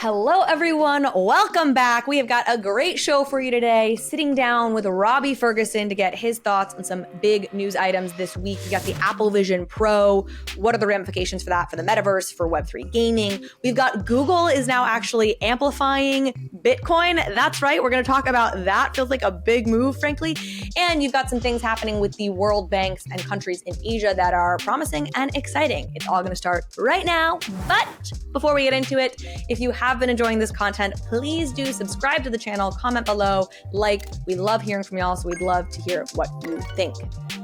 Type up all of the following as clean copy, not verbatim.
Hello, everyone. Welcome back. We have got a great show for you today, sitting down with Robbie Ferguson to get his thoughts on some big news items this week. We got the Apple Vision Pro. What are the ramifications for that for the metaverse, for Web3 gaming? We've got Google is now actually amplifying Bitcoin. That's right. We're going to talk about that. Feels like a big move, frankly. And you've got some things happening with the world banks and countries in Asia that are promising and exciting. It's all going to start right now. But before we get into it, if you have been enjoying this content, please do subscribe to the channel, comment below, like. We love hearing from y'all, so we'd love to hear what you think.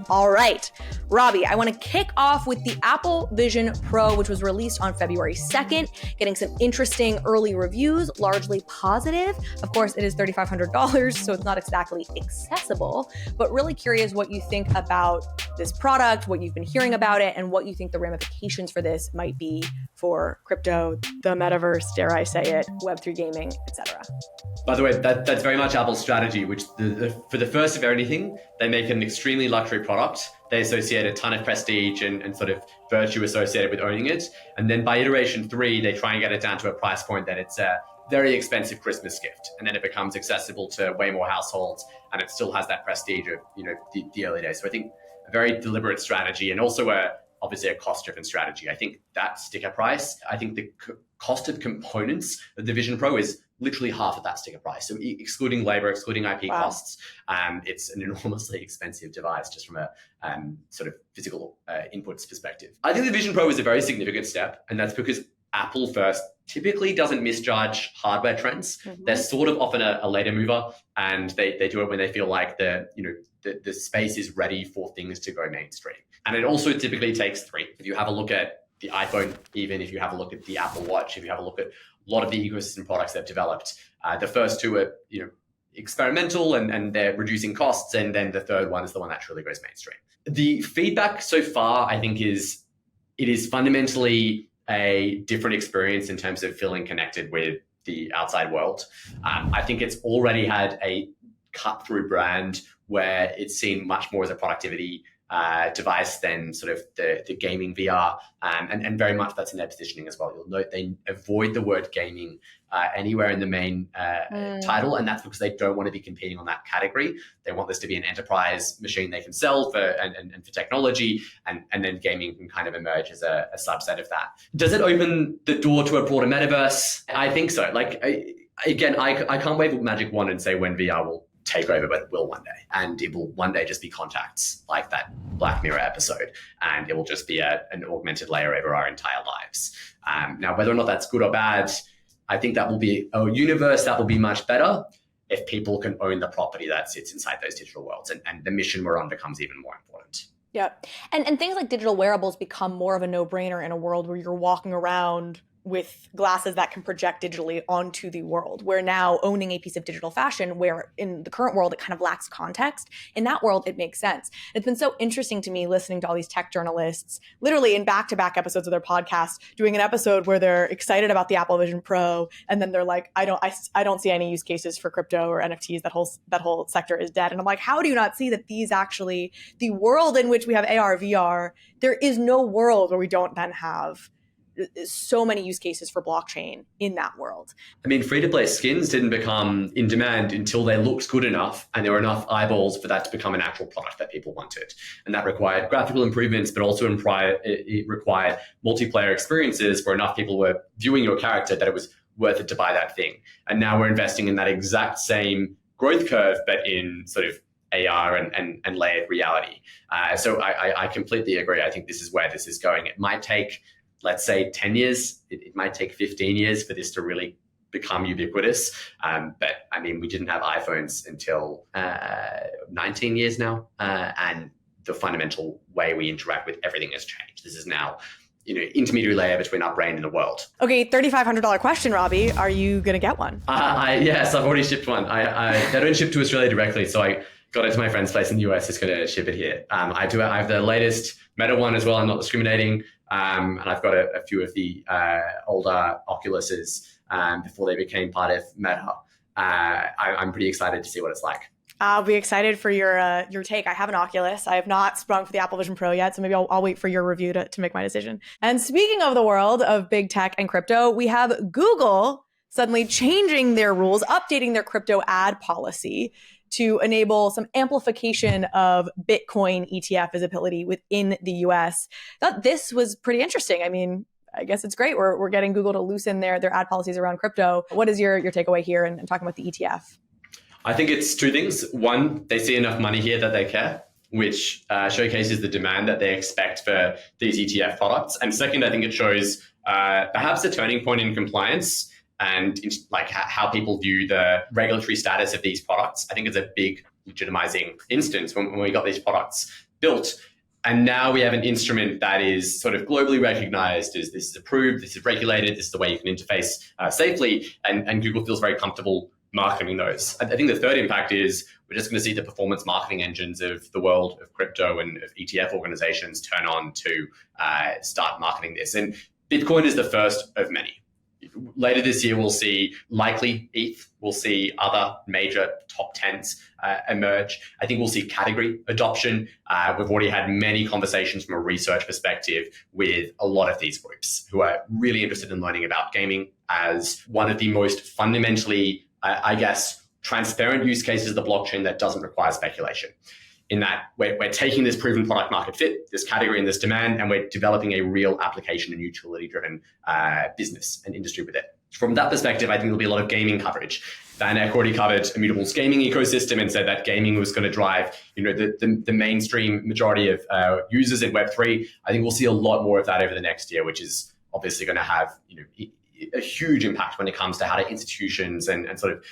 All right, Robbie, I want to kick off with the Apple Vision Pro, which was released on February 2nd, getting some interesting early reviews, largely positive. Of course, it is $3,500, so it's not exactly accessible, but really curious what you think about this product, what you've been hearing about it, and what you think the ramifications for this might be for crypto, the metaverse, dare I say it, Web3 gaming, etc. By the way, that's very much Apple's strategy, which for the first of anything, they make an extremely luxury product. They associate a ton of prestige and sort of virtue associated with owning it. And then by iteration 3, they try and get it down to a price point that it's a very expensive Christmas gift. And then it becomes accessible to way more households, and it still has that prestige of, the early days. So I think a very deliberate strategy, and also obviously a cost-driven strategy. I think that sticker price, I think the cost of components of the Vision Pro is literally half of that sticker price. So excluding labor, excluding IP costs, it's an enormously expensive device just from a sort of physical inputs perspective. I think the Vision Pro is a very significant step, and that's because Apple first typically doesn't misjudge hardware trends. Mm-hmm. They're sort of often a later mover, and they do it when they feel like the space is ready for things to go mainstream. And it also typically takes 3. If you have a look at the iPhone, even if you have a look at the Apple Watch, if you have a look at a lot of the ecosystem products they've developed, the first 2 are experimental and they're reducing costs, and then the third one is the one that truly goes mainstream. The feedback so far, I think, it is fundamentally a different experience in terms of feeling connected with the outside world. I think it's already had a cut-through brand where it's seen much more as a productivity device than sort of the gaming VR, and very much that's in their positioning as well. You'll note they avoid the word gaming anywhere in the main title, and that's because they don't want to be competing on that category. They want this to be an enterprise machine they can sell for and for technology, and then gaming can kind of emerge as a subset of that. Does it open the door to a broader metaverse? I think so. I can't wave a magic wand and say when VR will take over, but it will one day. And it will one day just be contacts like that Black Mirror episode. And it will just be an augmented layer over our entire lives. Now, whether or not that's good or bad, I think that will be a universe that will be much better if people can own the property that sits inside those digital worlds. And the mission we're on becomes even more important. Yeah. And things like digital wearables become more of a no-brainer in a world where you're walking around with glasses that can project digitally onto the world. We're now owning a piece of digital fashion where in the current world, it kind of lacks context. In that world, it makes sense. It's been so interesting to me listening to all these tech journalists, literally in back-to-back episodes of their podcast, doing an episode where they're excited about the Apple Vision Pro, and then they're like, I don't see any use cases for crypto or NFTs. That whole sector is dead. And I'm like, how do you not see that these actually, the world in which we have AR, VR, there is no world where we don't then have so many use cases for blockchain in that world. I mean, free-to-play skins didn't become in demand until they looked good enough and there were enough eyeballs for that to become an actual product that people wanted. And that required graphical improvements, but also it required multiplayer experiences where enough people were viewing your character that it was worth it to buy that thing. And now we're investing in that exact same growth curve, but in sort of AR and layered reality. So I completely agree. I think this is where this is going. It might take, let's say, 10 years. It might take 15 years for this to really become ubiquitous. But I mean, we didn't have iPhones until 19 years now. And the fundamental way we interact with everything has changed. This is now, intermediary layer between our brain and the world. Okay, $3,500 question, Robbie. Are you going to get one? Yes, I've already shipped one. They don't ship to Australia directly, so I got it to my friend's place in the US. It's going to ship it here. I have the latest Meta one as well. I'm not discriminating. And I've got a few of the older Oculuses before they became part of Meta. I'm pretty excited to see what it's like. I'll be excited for your take. I have an Oculus. I have not sprung for the Apple Vision Pro yet, so maybe I'll wait for your review to make my decision. And speaking of the world of big tech and crypto, we have Google suddenly changing their rules, updating their crypto ad policy to enable some amplification of Bitcoin ETF visibility within the US. I thought this was pretty interesting. I mean, I guess it's great. We're getting Google to loosen their ad policies around crypto. What is your takeaway here and talking about the ETF? I think it's two things. One, they see enough money here that they care, which showcases the demand that they expect for these ETF products. And second, I think it shows perhaps a turning point in compliance and like how people view the regulatory status of these products. I think it's a big legitimizing instance when we got these products built. And now we have an instrument that is sort of globally recognized as this is approved, this is regulated, this is the way you can interface safely. And Google feels very comfortable marketing those. I think the third impact is we're just going to see the performance marketing engines of the world of crypto and of ETF organizations turn on to start marketing this. And Bitcoin is the first of many. Later this year, we'll see likely ETH, we'll see other major top 10s emerge. I think we'll see category adoption. We've already had many conversations from a research perspective with a lot of these groups who are really interested in learning about gaming as one of the most fundamentally, I guess, transparent use cases of the blockchain that doesn't require speculation. In that we're taking this proven product market fit, this category and this demand, and we're developing a real application and utility-driven business and industry with it. From that perspective, I think there'll be a lot of gaming coverage. VanEck already covered Immutable's gaming ecosystem and said that gaming was going to drive, the mainstream majority of users in Web3. I think we'll see a lot more of that over the next year, which is obviously going to have, a huge impact when it comes to how to institutions and sort of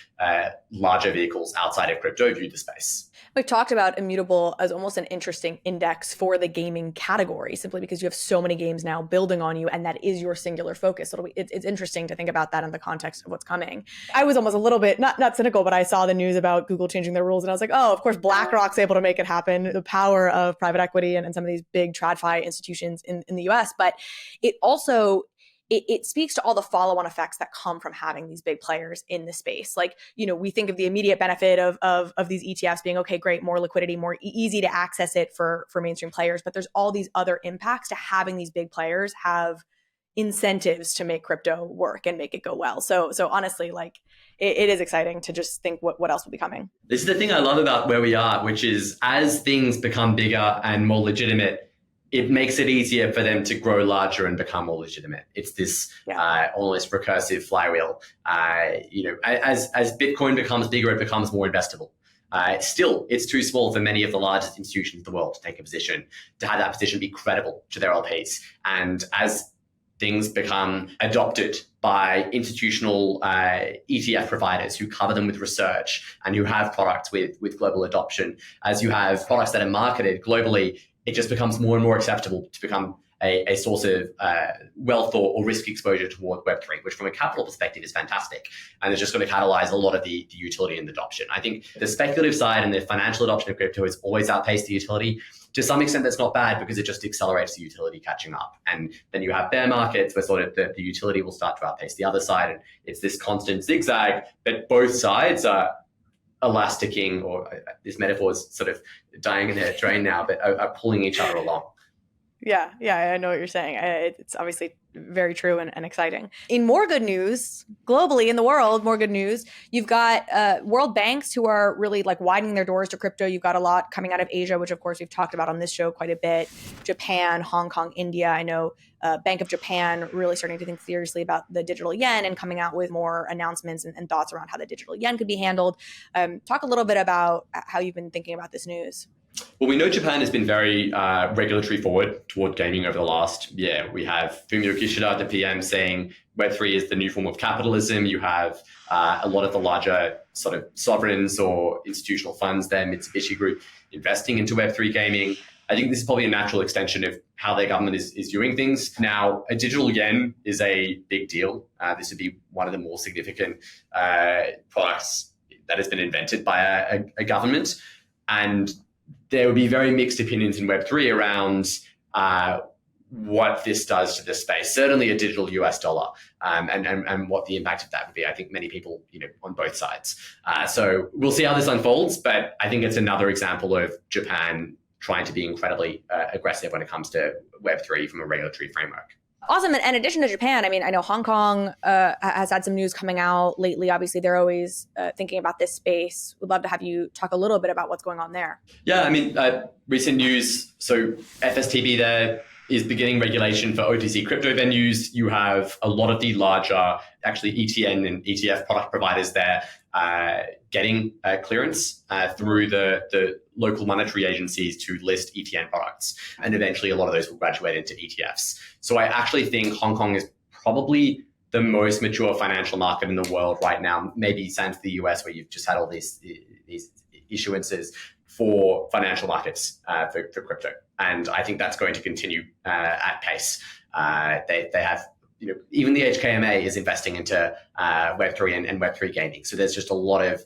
larger vehicles outside of crypto view the space. We've talked about Immutable as almost an interesting index for the gaming category, simply because you have so many games now building on you, and that is your singular focus. So it's interesting to think about that in the context of what's coming. I was almost a little bit, not cynical, but I saw the news about Google changing their rules, and I was like, oh, of course, BlackRock's able to make it happen, the power of private equity and some of these big TradFi institutions in the US. But it also it speaks to all the follow-on effects that come from having these big players in the space. Like, we think of the immediate benefit of these ETFs being, okay, great, more liquidity, more easy to access it for mainstream players. But there's all these other impacts to having these big players have incentives to make crypto work and make it go well. So honestly, like it is exciting to just think what else will be coming. This is the thing I love about where we are, which is as things become bigger and more legitimate, it makes it easier for them to grow larger and become more legitimate. It's this almost recursive flywheel. As Bitcoin becomes bigger, it becomes more investable. Still, it's too small for many of the largest institutions in the world to take a position, to have that position be credible to their LPs. And as things become adopted by institutional ETF providers who cover them with research and who have products with global adoption, as you have products that are marketed globally, it just becomes more and more acceptable to become a source of wealth or risk exposure toward Web3, which from a capital perspective is fantastic. And it's just going to catalyze a lot of the utility and adoption. I think the speculative side and the financial adoption of crypto has always outpaced the utility. To some extent, that's not bad because it just accelerates the utility catching up. And then you have bear markets where sort of the utility will start to outpace the other side. And it's this constant zigzag, but both sides are elasticing, or this metaphor is sort of dying in a drain now, but are pulling each other along. Yeah, I know what you're saying. It's obviously very true and exciting. In more good news, globally in the world, more good news, you've got world banks who are really like widening their doors to crypto. You've got a lot coming out of Asia, which of course we've talked about on this show quite a bit. Japan, Hong Kong, India. I know Bank of Japan really starting to think seriously about the digital yen and coming out with more announcements and thoughts around how the digital yen could be handled. Talk a little bit about how you've been thinking about this news. Well, we know Japan has been very regulatory forward toward gaming over the last year. We have Fumio Kishida, the PM, saying Web3 is the new form of capitalism. You have a lot of the larger sort of sovereigns or institutional funds there, Mitsubishi Group, investing into Web3 gaming. I think this is probably a natural extension of how their government is doing things. Now, a digital yen is a big deal. This would be one of the more significant products that has been invented by a government. And there would be very mixed opinions in Web3 around what this does to the space. Certainly a digital US dollar and what the impact of that would be. I think many people, on both sides. So we'll see how this unfolds, but I think it's another example of Japan trying to be incredibly aggressive when it comes to Web3 from a regulatory framework. Awesome. And in addition to Japan, I mean, I know Hong Kong has had some news coming out lately. Obviously, they're always thinking about this space. Would love to have you talk a little bit about what's going on there. Yeah, I mean, recent news. So FSTB there is beginning regulation for OTC crypto venues. You have a lot of the larger, actually ETN and ETF product providers there getting clearance through the local monetary agencies to list ETN products. And eventually a lot of those will graduate into ETFs. So I actually think Hong Kong is probably the most mature financial market in the world right now, maybe sans the US, where you've just had all these issuances for financial markets for crypto. And I think that's going to continue at pace. They have, even the HKMA is investing into Web3 and Web3 gaming. So there's just a lot of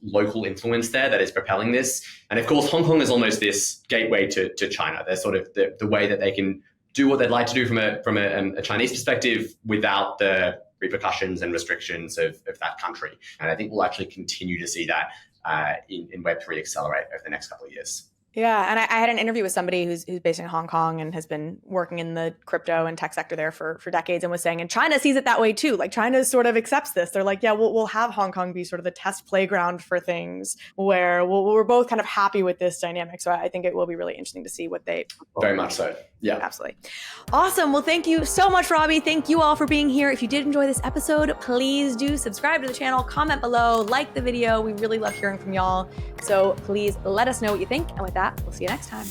local influence there that is propelling this. And of course, Hong Kong is almost this gateway to China. They're sort of the way that they can do what they'd like to do from a Chinese perspective without the repercussions and restrictions of that country. And I think we'll actually continue to see that in Web3 accelerate over the next couple of years. Yeah, and I had an interview with somebody who's based in Hong Kong and has been working in the crypto and tech sector there for decades, and was saying, and China sees it that way too. Like China sort of accepts this. They're like, yeah, we'll have Hong Kong be sort of the test playground for things where we're both kind of happy with this dynamic. So I think it will be really interesting to see what they. Very much so. Yeah. Absolutely. Awesome. Well, thank you so much, Robbie. Thank you all for being here. If you did enjoy this episode, please do subscribe to the channel, comment below, like the video. We really love hearing from y'all. So please let us know what you think. And with that, we'll see you next time.